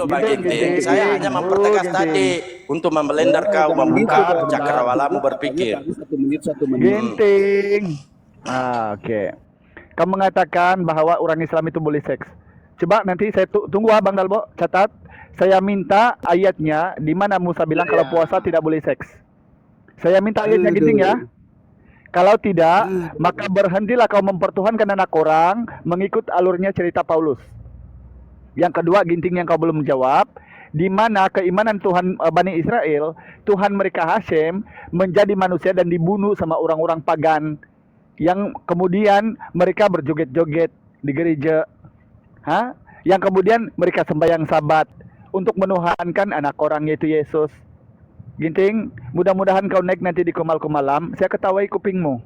Bang Ginting, Ginting. Ginting. Saya hanya mempertegas Ginting. tadi untuk memblender kau, Jangan gitu membuka dong, cakrawalamu Bang. berpikir. Tadi 1 menit 1 menit. Ginting. Oke. Kamu mengatakan bahwa orang Islam itu boleh seks. Coba nanti saya tunggu Bang Dalbo, catat. Saya minta ayatnya di mana Musa bilang kalau puasa tidak boleh seks. Saya minta ayatnya Ginting ya. Kalau tidak, maka berhentilah kau mempertuhankan anak orang mengikut alurnya cerita Paulus. Yang kedua, Ginting yang kau belum jawab, di mana keimanan Tuhan Bani Israel, Tuhan mereka Hashem menjadi manusia dan dibunuh sama orang-orang pagan yang kemudian mereka berjoget-joget di gereja. Yang kemudian mereka sembahyang sabat untuk menuhankan anak orang yaitu Yesus. Ginting, mudah-mudahan kau naik nanti di Kumal-Kumalam, saya ketawai kupingmu.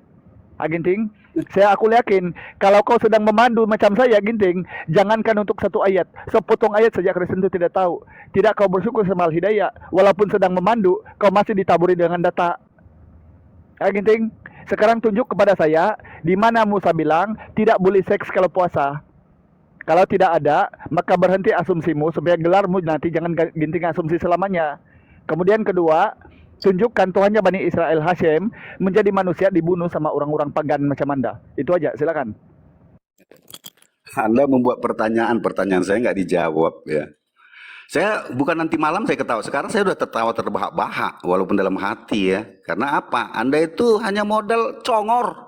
Ginting, aku yakin kalau kau sedang memandu macam saya Ginting, jangankan untuk satu ayat, sepotong ayat saja Kristen itu tidak tahu. Tidak kau bersyukur sama Al-Hidayah, walaupun sedang memandu, kau masih ditaburi dengan data. Ginting, sekarang tunjuk kepada saya di mana Musa bilang tidak boleh seks kalau puasa. Kalau tidak ada, maka berhenti asumsimu supaya gelarmu nanti jangan Ginting asumsi selamanya. Kemudian kedua, tunjukkan Tuhannya Bani Israel Hashem menjadi manusia dibunuh sama orang-orang pagan macam Anda. Itu aja, silakan. Anda membuat pertanyaan saya nggak dijawab ya. Saya bukan nanti malam saya ketawa. Sekarang saya udah tertawa terbahak-bahak walaupun dalam hati ya. Karena apa? Anda itu hanya modal congor.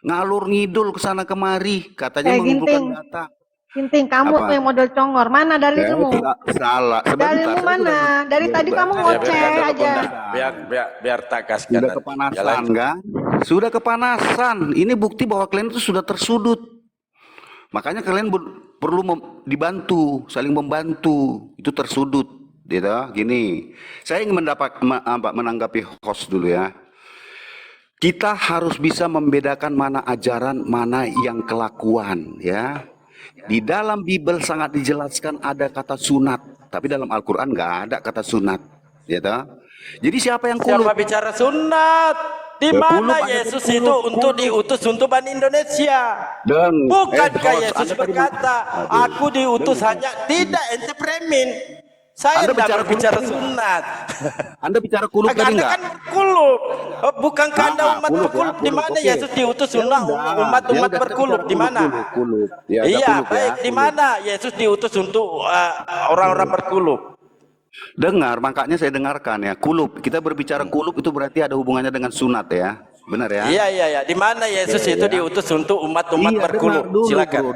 Ngalur ngidul ke sana kemari, katanya mengumpulkan data. Ginting, kamu tuh yang model congor. Mana dalilmu? Salah. Dalilmu mana? Dari tadi kamu ngoceh aja. Biar tagaskan. Sudah kepanasan kan? Sudah kepanasan. Ini bukti bahwa kalian itu sudah tersudut. Makanya kalian perlu dibantu, saling membantu. Itu tersudut, gitu. Gini, saya ingin menanggapi host dulu ya. Kita harus bisa membedakan mana ajaran, mana yang kelakuan, ya. Di dalam Bible sangat dijelaskan ada kata sunat, tapi dalam Al-Quran nggak ada kata sunat, gitu. Jadi siapa yang kulub? Siapa bicara sunat? Di mana Yesus itu untuk diutus untuk Bani Indonesia? Bukankah Yesus berkata, aku diutus hanya tidak ente premin. Saya tidak berbicara sunat. Anda bicara kulub tadi Anda enggak? kan berkulub. Bukankah Anda umat berkulub? Di mana Yesus diutus umat berkulub? Di mana? Iya, baik. Di mana Yesus diutus untuk orang-orang berkulub? Dengar, makanya saya dengarkan ya. Kulub. Kita berbicara kulub itu berarti ada hubungannya dengan sunat ya. Benar ya? Iya. Di mana Yesus itu diutus untuk umat-umat berkulub? Silakan.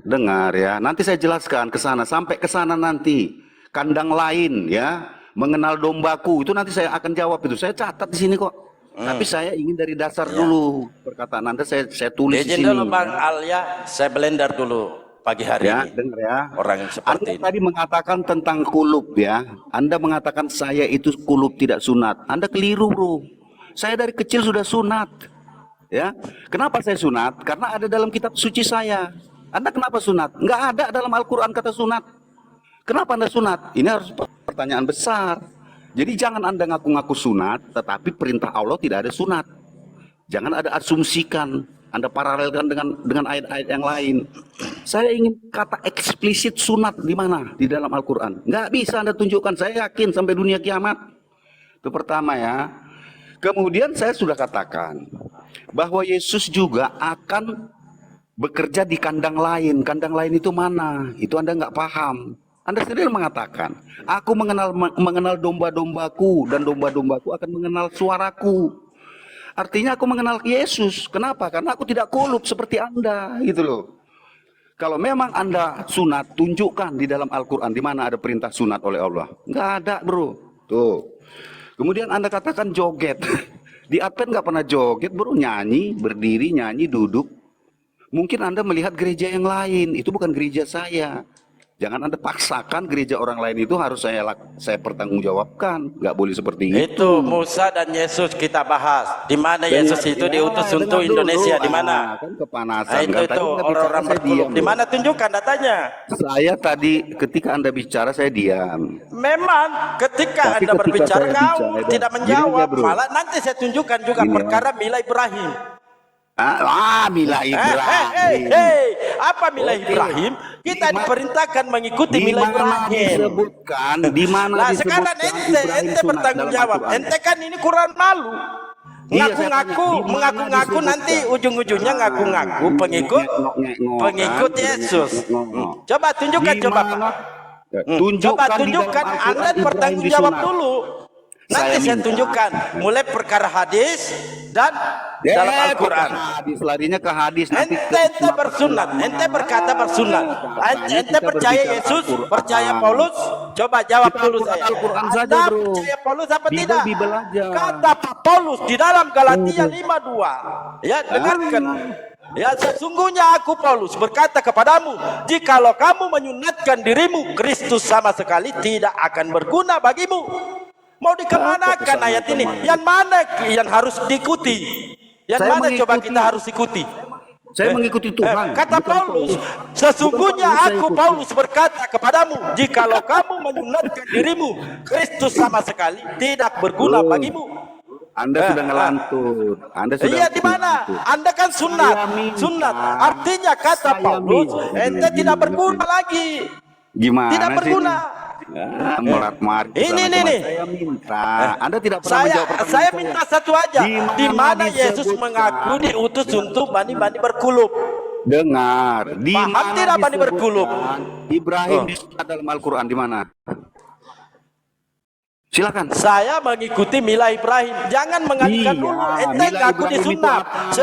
Dengar ya. Nanti saya jelaskan ke sana. Sampai ke sana nanti. Kandang lain ya, mengenal dombaku itu nanti saya akan jawab itu. Saya catat di sini kok. Tapi saya ingin dari dasar dulu perkataan Anda saya tulis di sini. Izin dulu Bang Alia, saya blender dulu pagi hari ini. Dengar ya. Orang yang seperti Anda ini. tadi mengatakan tentang kulub ya. Anda mengatakan saya itu kulub tidak sunat. Anda keliru bro. Saya dari kecil sudah sunat. Ya. Kenapa saya sunat? Karena ada dalam kitab suci saya. Anda kenapa sunat? Nggak ada dalam Al-Quran kata sunat. Kenapa Anda sunat? Ini harus pertanyaan besar. Jadi jangan Anda ngaku-ngaku sunat, tetapi perintah Allah tidak ada sunat. Jangan ada asumsikan, Anda paralelkan dengan ayat-ayat yang lain. Saya ingin kata eksplisit sunat di mana? Di dalam Al-Quran. Nggak bisa Anda tunjukkan, saya yakin sampai dunia kiamat. Itu pertama ya. Kemudian saya sudah katakan, bahwa Yesus juga akan bekerja di kandang lain. Kandang lain itu mana? Itu Anda nggak paham. Anda sendiri mengatakan, aku mengenal domba-dombaku dan domba-dombaku akan mengenal suaraku. Artinya aku mengenal Yesus. Kenapa? Karena aku tidak kulub seperti Anda, gitu loh. Kalau memang Anda sunat, tunjukkan di dalam Al-Quran di mana ada perintah sunat oleh Allah. Nggak ada, bro. Tuh. Kemudian Anda katakan joget. Di Advent nggak pernah joget, bro. Nyanyi, berdiri, nyanyi, duduk. Mungkin Anda melihat gereja yang lain. Itu bukan gereja saya. Jangan Anda paksakan gereja orang lain itu harus saya pertanggungjawabkan. Nggak boleh seperti itu. Itu Musa dan Yesus kita bahas. Di mana Yesus itu diutus untuk Indonesia? Di mana? Kan kepanasan. Itu orang-orang berkulub. Di mana tunjukkan datanya? Saya tadi ketika Anda bicara saya diam. Memang ketika Anda berbicara kau tidak menjawab. Malah nanti saya tunjukkan juga perkara Mila Ibrahim. Mila Ibrahim. Apa milah Ibrahim? Kita diperintahkan mengikuti milah Ibrahim. Disebutkan di mana Nah, disebutkan sekarang ente sunat bertanggung dalam jawab. Al-Quran? Ente kan ini kurang malu. Iya, saya tanya, Ngaku-ngaku, di mana mengaku-ngaku disebutkan? nanti ujung-ujungnya ngaku-ngaku pengikut pengikut Yesus. Coba tunjukkan, coba Pak. Coba tunjukkan, Anda bertanggung jawab dulu. Nanti saya tunjukkan mulai perkara hadis dan dalam Al-Quran. Hadis, larinya ke hadis. Ente bersunat, ente berkata bersunat. Ente percaya Yesus, percaya Paulus? Coba jawab dulu saya. Al-Quran saja, Anda bro. percaya Paulus apa Bibel, tidak? Bibel aja. Kata Pak Paulus di dalam Galatia 5:2. Ya, dengarkan. Ya, sesungguhnya aku Paulus berkata kepadamu, jikalau kamu menyunatkan dirimu, Kristus sama sekali tidak akan berguna bagimu. Mau dikemanakan ayat ini? Yang mana yang harus diikuti? Yang Saya mana mengikuti. coba kita harus ikuti? Saya mengikuti Tuhan. Kata bukan Paulus, Paulus. sesungguhnya Bukan Paulus, saya aku ikuti. Paulus berkata kepadamu, jikalau kamu menyunatkan dirimu, Kristus sama sekali tidak berguna Oh. bagimu. Anda sudah ngelantur. Anda sudah Iya, di mana? Anda kan sunat. Saya minta. Sunat. Artinya kata Saya Paulus, minta. ente tidak berguna lagi. Gimana Tidak sih? berguna. Morat-marit. Ini. Saya minta. Anda tidak pernah menjawab pertanyaan Saya minta satu aja. Di mana Yesus disebutkan? mengaku diutus untuk bani-bani berkulub? Dengar. Di Paham mana tidak bani berkulub? disebutkan Ibrahim disebut dalam Al-Quran di mana? Silakan. Saya mengikuti milah Ibrahim. Jangan mengaitkan Iya, dulu. Ente milah ngaku Ibrahim itu disunat. apa?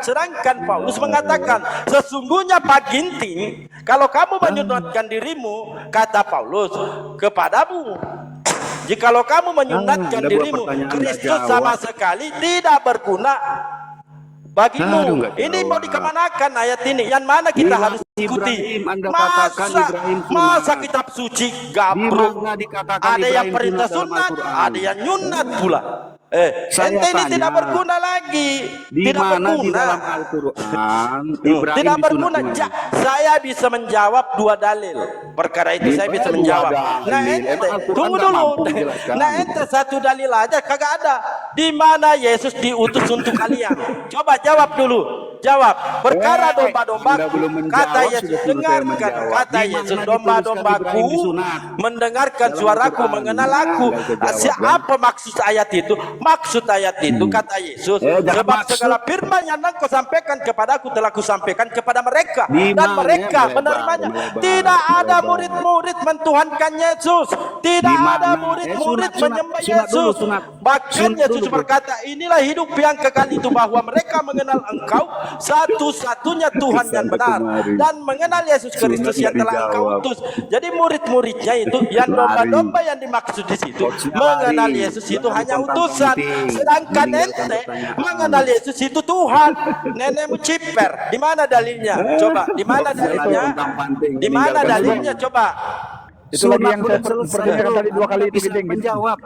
Sedangkan Paulus mengatakan, sesungguhnya Pak Ginting, kalau kamu menyunatkan dirimu, kata Paulus, kepadamu, jikalau kamu menyunatkan Ada buat dirimu, pertanyaan Kristus nggak sama jawab. sekali tidak berguna bagimu. Aduh, nggak Ini jawab. mau dikemanakan ayat ini? Yang mana kita Milah harus ikuti? Ibrahim, Anda katakan Ibrahim sunat. Masa kitab suci gabruk? Di mana dikatakan Ada yang Ibrahim perintah sunat dalam sunat, Al-Quran? ada yang nyunat pula. Saya Ente ini tanya, tidak berguna lagi. Di Tidak mana di berguna. dalam Al-Quran Ibrahim Tidak disunat berguna. di mana? Saya bisa menjawab dua dalil. Perkara itu saya bisa Dua menjawab. dalil. Nah Emang ente, Al-Quran tunggu nggak dulu. mampu menjelaskan? Nah ente satu dalil aja kagak ada. Di mana Yesus diutus untuk kalian? Coba jawab dulu. Jawab. Perkara domba-domba. Anda belum menjawab, Kata sudah Yesus, suruh saya dengarkan. menjawab. Kata Di mana Yesus, dituliskan domba-dombaku Ibrahim disunat? mendengarkan Dalam suaraku, Al-Quran. mengenal aku. Nggak bisa jawab, Siapa maksud ayat itu? Maksud ayat itu kata Yesus, jangan sebab maksud. segala firman yang engkau sampaikan kepadaku telah kusampaikan kepada mereka, Di dan mana? mereka Melebar, menerimanya. melebar, Tidak ada melebar. murid-murid mentuhankan Yesus. Tidak Di mana? ada murid-murid Sunat, menyembah sunat dulu, Yesus. sunat. Bahkan Sunat Yesus dulu, bro. berkata, inilah hidup yang kekal itu, bahwa mereka mengenal engkau satu-satunya Tuhan yang benar, dan mengenal Yesus Kristus yang telah engkau dijawab. utus. Jadi murid-muridnya itu yang domba-domba yang dimaksud di situ mengenal Yesus itu hanya utusan, sedangkan ente mengenal Yesus itu Tuhan. Nenekmu ciper. Di mana dalilnya? Coba, di mana dalilnya? Di mana dalilnya? Coba. Itu lagi yang saya Sunat pertanyakan tadi 2 kali itu bisa Ginting. menjawab.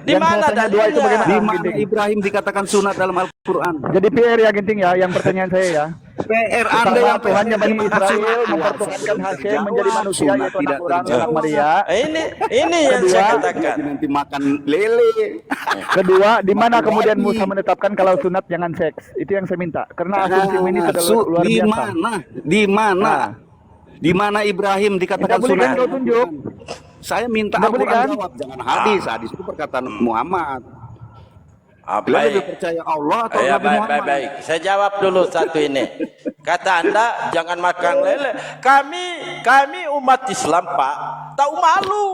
Di Yang mana saya tanya 2 itu dalilnya? bagaimana Di mana Ginting? Ibrahim dikatakan sunat dalam Al-Quran? Jadi PR ya Ginting ya, yang pertanyaan saya ya. PR Anda Bahwa yang Tuhannya Bani PR Israel mempertuhankan Hashem menjadi manusia Sunat yaitu tidak anak orang, terjawab. anak Maria. Ini yang saya Kedua, katakan. Nanti makan lele. Kedua, di mana Makan kemudian babi. Musa menetapkan kalau sunat jangan seks? Itu yang saya minta. Karena asumsi ini sudah luar Di biasa. mana? Di mana? Di mana Ibrahim dikatakan Tidak boleh kan sunat? kau tunjuk. Saya minta Tidak boleh Al-Quran kan? jawab, jangan hadis. Hadis itu perkataan Muhammad. Apa Kalian lebih percaya Allah atau Ya, Nabi Muhammad? baik. Saya jawab dulu satu ini. Kata Anda jangan makan lele. Kami umat Islam Pak tahu malu.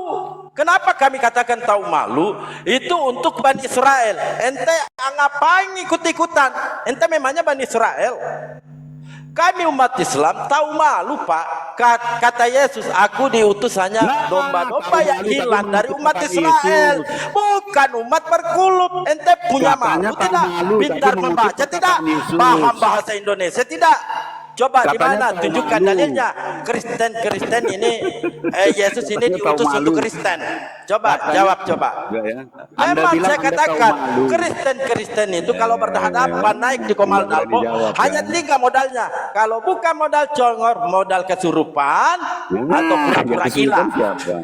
Kenapa kami katakan tahu malu? Itu untuk Bani Israel. Ente ngapain ikut-ikutan? Ente memangnya Bani Israel? Kami umat Islam tahu malu Pak. Kata Yesus, aku diutus hanya domba-domba yang hilang dari umat Israel, bukan umat berkulub. Ente punya malu Katanya tahu tidak? malu, Pintar tapi membaca mengutuk tidak? perkataan Yesus. Paham bahasa Indonesia tidak? Coba di Katanya mana? tahu Tunjukkan malu. dalilnya. Kristen ini Yesus ini Katanya tahu diutus malu. untuk Kristen. Coba Katanya- jawab coba. Enggak ya? Anda Memang bilang saya Anda katakan tahu malu. Kristen itu kalau berhadapan naik di Komal Nggak Dalbo dijawab, hanya ya. 3 modalnya. Kalau bukan modal congor, modal kesurupan atau pura-pura yang gila. kesurupan siapa?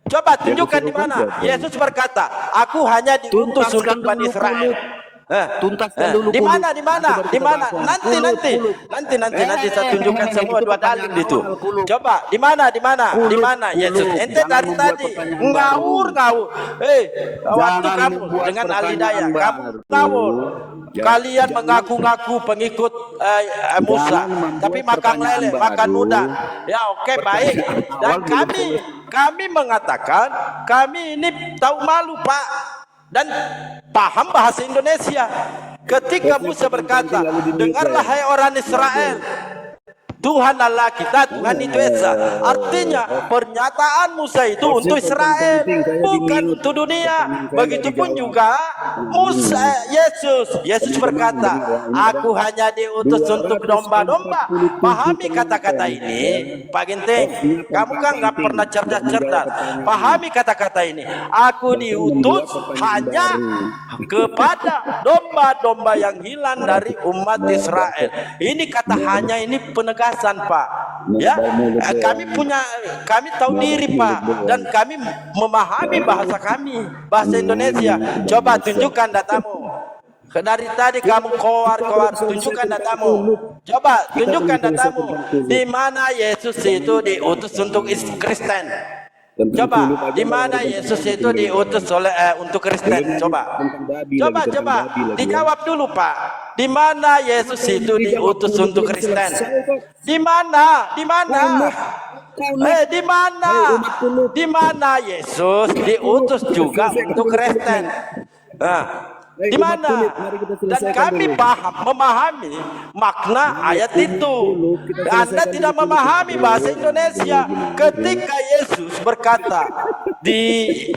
Coba tunjukkan di kesurupan mana siapa? Yesus berkata, aku hanya diutus Tuntaskan untuk Bani dulu Israel. kulit. Tuntaskan dulu. Di mana? Kulub. Nanti baru kita bahas. Nanti saya tunjukkan semua dua dalil itu. Coba di mana Yesus? Ente dari tadi ngawur. Waktu kamu dengan Alidaya, kamu ngawur. Kalian mengaku-ngaku pengikut Musa, tapi makan lele, makan udang. Ya oke, baik. Dan kami mengatakan kami ini tahu malu Pak dan paham bahasa Indonesia. Ketika Musa berkata, dengarlah hai orang Israel, Tuhan Allah kita, Tuhan itu Esa. Artinya pernyataan Musa itu untuk Israel, bukan untuk dunia. Begitupun juga Yesus berkata, aku hanya diutus untuk domba-domba. Pahami kata-kata ini, Pak Ginting. Kamu kan nggak pernah cerdas-cerdas. Pahami kata-kata ini. Aku diutus hanya kepada domba-domba yang hilang dari umat Israel. Ini kata hanya ini penegasan Pak, ya. Kami tahu diri Pak, dan kami memahami bahasa Indonesia. Coba tunjukkan datamu. Dari tadi kamu koar, tunjukkan datamu. Coba tunjukkan datamu. Di mana Yesus itu diutus untuk Kristen? Coba, di mana Yesus itu diutus untuk Kristen? Coba dijawab dulu Pak. Di mana Yesus itu diutus untuk Kristen? Di mana? Di mana Yesus diutus juga untuk Kristen? Di mana? Dan kami memahami makna ayat itu. Anda tidak memahami bahasa Indonesia. Ketika Yesus berkata di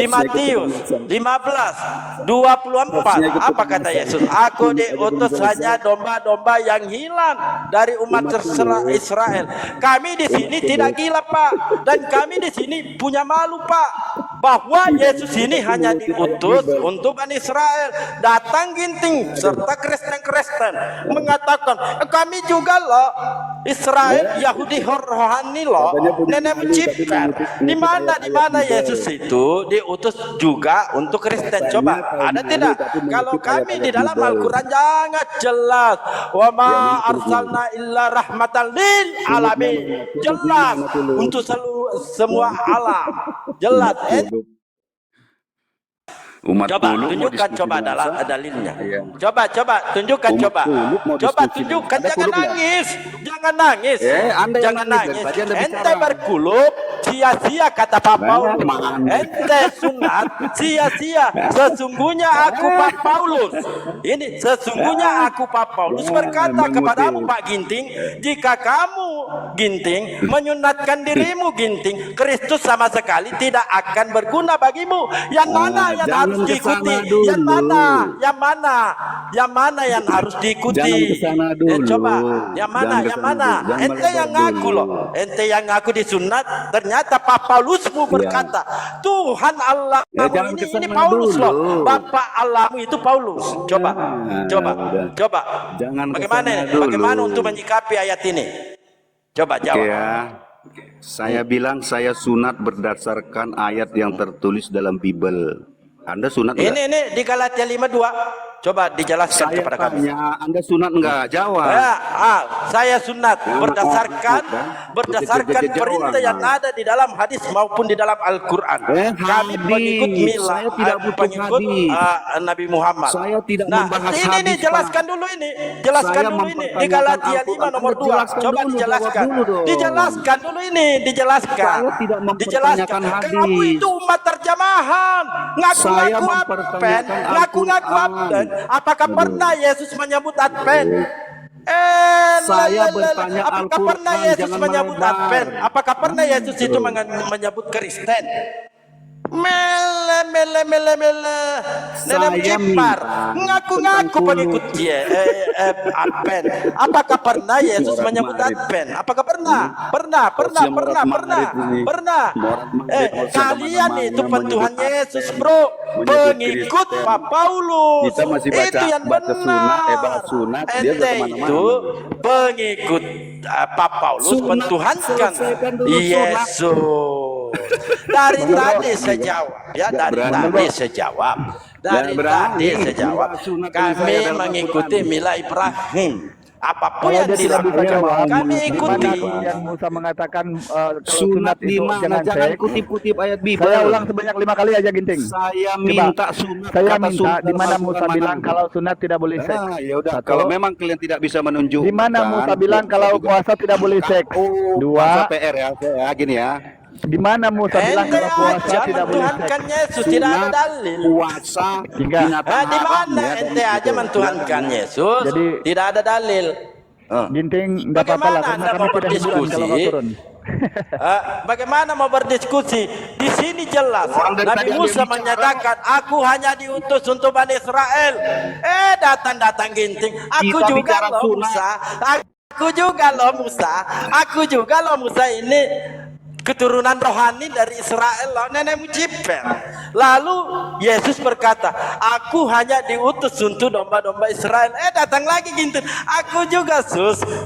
Matius 15:24, apa kata Yesus? Aku diutus hanya domba-domba yang hilang dari umat Israel. Kami di sini tidak gila Pak, dan kami di sini punya malu Pak, bahwa Yesus ini hanya diutus untuk Bani Israel. Datang Ginting serta Kristen mengatakan, kami juga loh Israel, Yahudi rohani loh, nenek mencipta. Di mana Yesus itu diutus juga untuk Kristen? Coba ada tidak? Kalau kami di dalam Al-Quran jangan jelas, wa ma arsalna illa rahmatan lil alamin, jelas untuk semua alam, jelas. Coba tunjukkan dalilnya. Coba tunjukkan. Jangan nangis. Ente berkulub sia-sia kata Pak Paulus. Ente sunat sia-sia. Sesungguhnya aku Pak Paulus. Ini sesungguhnya aku Pak Paulus berkata kepadamu Pak Ginting, jika kamu Ginting menyunatkan dirimu Ginting, Kristus sama sekali tidak akan berguna bagimu. Yang mana yang harus diikuti? Yang mana yang harus diikuti? Coba, yang mana? Ente yang ngaku loh, ente yang ngaku disunat. Ternyata Pak Paulusmu berkata, Tuhan Allah ini Paulus loh, Bapak Allahmu itu Paulus. Coba. Bagaimana untuk menyikapi ayat ini? Coba jawab. Saya bilang saya sunat berdasarkan ayat yang tertulis dalam Bible. Anda sunat enggak? Ini di Galatia 5:2. Coba dijelaskan kepada kami. Anda sunat enggak? Jawab. Saya sunat berdasarkan perintah yang ada di dalam hadis maupun di dalam Al-Quran. Kami pengikut milah, pengikut Nabi Muhammad. Saya tidak membahas hadis. Ini jelaskan dulu ini di Galatia 5 nomor 2. Coba dijelaskan. Dijelaskan dulu ini, dijelaskan. Kamu itu umat terjemahan. Ngaku-ngaku Advent. Apakah pernah Yesus menyebut Advent? Saya bertanya apakah pernah Yesus menyebut Advent? Apakah pernah Yesus itu menyebut Kristen? Mele nenek cipar ngaku-ngaku pengikut Advent. Apakah pernah Yesus menyebut Advent? Apakah pernah? Kalian itu pentuhan Yesus bro, pengikut Pak Paulus. Itu yang benar. Ente itu pengikut Pak Paulus, pentuhankan Yesus. Dari tadi saya jawab, ya dari tadi saya jawab. Dari tadi saya jawab. Kami mengikuti Mila Ibrahim. Apapun Kalau yang dia tidak bisa dilakukan, jawab, kami di ikuti. mana yang Musa mengatakan kalau Sunat di itu mana? Jangan seks. kutip-kutip ayat Bible. Saya ulang sebanyak 5 kali aja, Ginting. Saya Coba. minta sunat. Saya kata minta sunat di mana dalam Musa Al-Quran bilang mana? kalau sunat tidak boleh seks. Ya udah, Satu. kalau memang kalian tidak bisa menunjukkan. Di mana Musa bilang kalau puasa tidak boleh seks. Dua. Dua. PR ya, gini ya. Di mana Musa bilang Ente kalau puasa aja tidak boleh seks. mentuhankan Yesus, tidak ada dalil. Puasa Tiga. binatang Di haram, mana ya, ente aja mentuhankan Yesus, Jadi- tidak ada dalil. Ginting, enggak apa-apa lah Bagaimana karena Anda kami mau tidak hiburan berdiskusi? kalau kau turun. Bagaimana mau berdiskusi? Di sini jelas Orang dari Nabi tadi ada Musa yang bicara. menyatakan, aku hanya diutus untuk Bani Israel. Datang-datang Ginting, aku Kita juga bicara loh sunat. Musa. Aku juga loh Musa. Aku juga loh Musa ini keturunan rohani dari Israel loh, nenekmu Jiper. Lalu Yesus berkata, aku hanya diutus untuk domba-domba Israel. Datang lagi Ginting, aku juga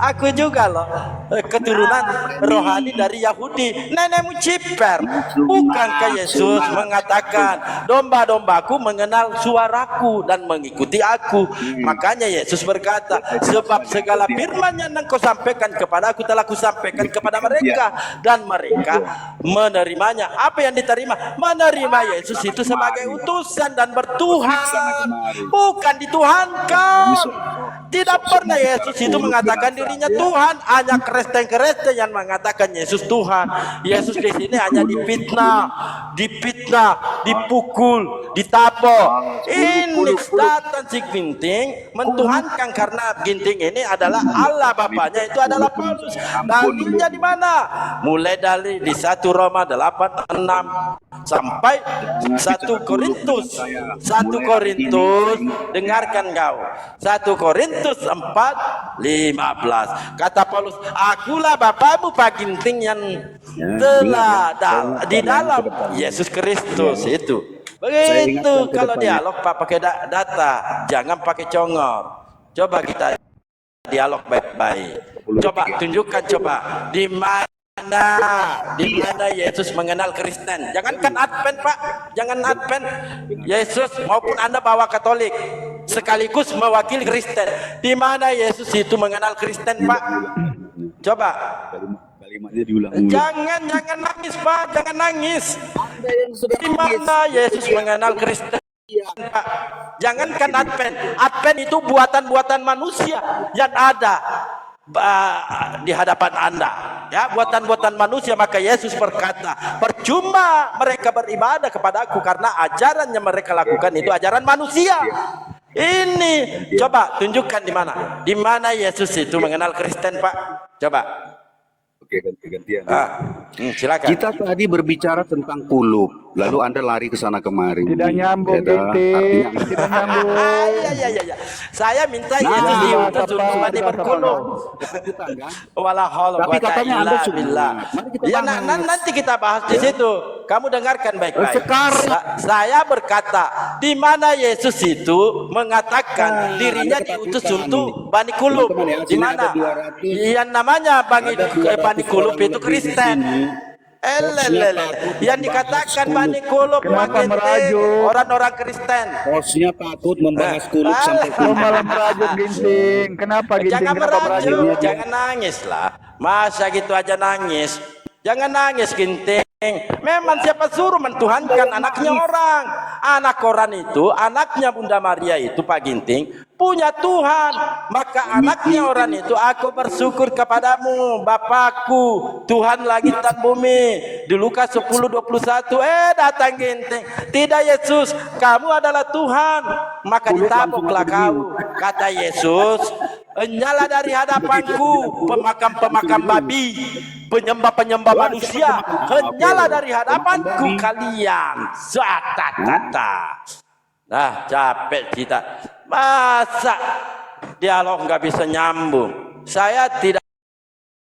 aku juga loh keturunan rohani dari Yahudi, nenekmu Jiper. Bukankah Yesus mengatakan, domba-dombaku mengenal suaraku dan mengikuti aku? Makanya Yesus berkata, sebab segala firman yang engkau sampaikan kepada aku telah kusampaikan kepada mereka, dan mereka menerimanya. Apa yang diterima? Menerima Yesus itu sebagai utusan dan bertuhan, bukan dituhankan. Tidak pernah Yesus itu mengatakan dirinya Tuhan. Hanya Kristen-Kristen yang mengatakan Yesus Tuhan. Yesus di sini hanya dipitnah, dipukul, ditabok. Ini datang si Ginting mentuhankan, karena Ginting ini adalah Allah Bapaknya itu adalah Paulus. Dalilnya di mana? Mulai dari di 1 Roma 8:6 sampai 1 Korintus. Dengarkan kau. 1 Korintus 4:15. Kata Paulus, akulah bapamu Pak Ginting yang telah di dalam Yesus Kristus itu. Begitu kalau dialog Pak pakai data, jangan pakai congor. Coba kita dialog baik-baik. Coba tunjukkan di mana Yesus mengenal Kristen. Jangankan Advent Pak, jangan Advent. Yesus maupun Anda bawa Katolik sekaligus mewakili Kristen. Di mana Yesus itu mengenal Kristen Pak? Coba. Kalimatnya diulang-ulang. Jangan nangis Pak, jangan nangis. Di mana Yesus mengenal Kristen? Pak, jangankan Advent itu buatan-buatan manusia yang ada di hadapan Anda, ya, buatan-buatan manusia. Maka Yesus berkata, percuma mereka beribadah kepada aku karena ajaran yang mereka lakukan itu ajaran manusia. Ini coba tunjukkan di mana Yesus itu mengenal Kristen Pak. Coba. Oke, ganti-gantian. Silakan. Kita tadi berbicara tentang kulub, lalu Anda lari ke sana kemari. Tidak nyambung, Ginting. Tidak nyambung. Iya. Saya minta Yesus diutus untuk mati berkulub. Tapi katanya Anda sunat. Mari kita bahas. Nanti kita bahas di situ. Kamu dengarkan baik-baik. Sekarang saya berkata, di mana Yesus itu mengatakan dirinya diutus untuk Bani Kulub. Di mana? Yang namanya Bani Kulub itu Kristen. Yang dikatakan Bani Kulub orang-orang Kristen. Bosnya takut membahas kulub sampai Kau malah merajuk, Ginting. Kenapa, Ginting? Jangan Kenapa merajuk, jangan nangis lah. Masa gitu aja nangis? Jangan nangis Ginting. Memang siapa suruh mentuhankan anaknya orang? Anak orang itu, anaknya Bunda Maria itu Pak Ginting, punya Tuhan. Maka anaknya orang itu, aku bersyukur kepadamu Bapakku, Tuhan langit dan bumi. Di Lukas 10:21, datang Ginting. Tidak Yesus, kamu adalah Tuhan. Maka ditabuklah kau. Kata Yesus, nyala dari hadapanku pemakam-pemakam babi, penyembah-penyembah manusia, nyala dari hadapanku kalian. Zatata. Nah, capek kita. Masa dialog nggak bisa nyambung? Saya tidak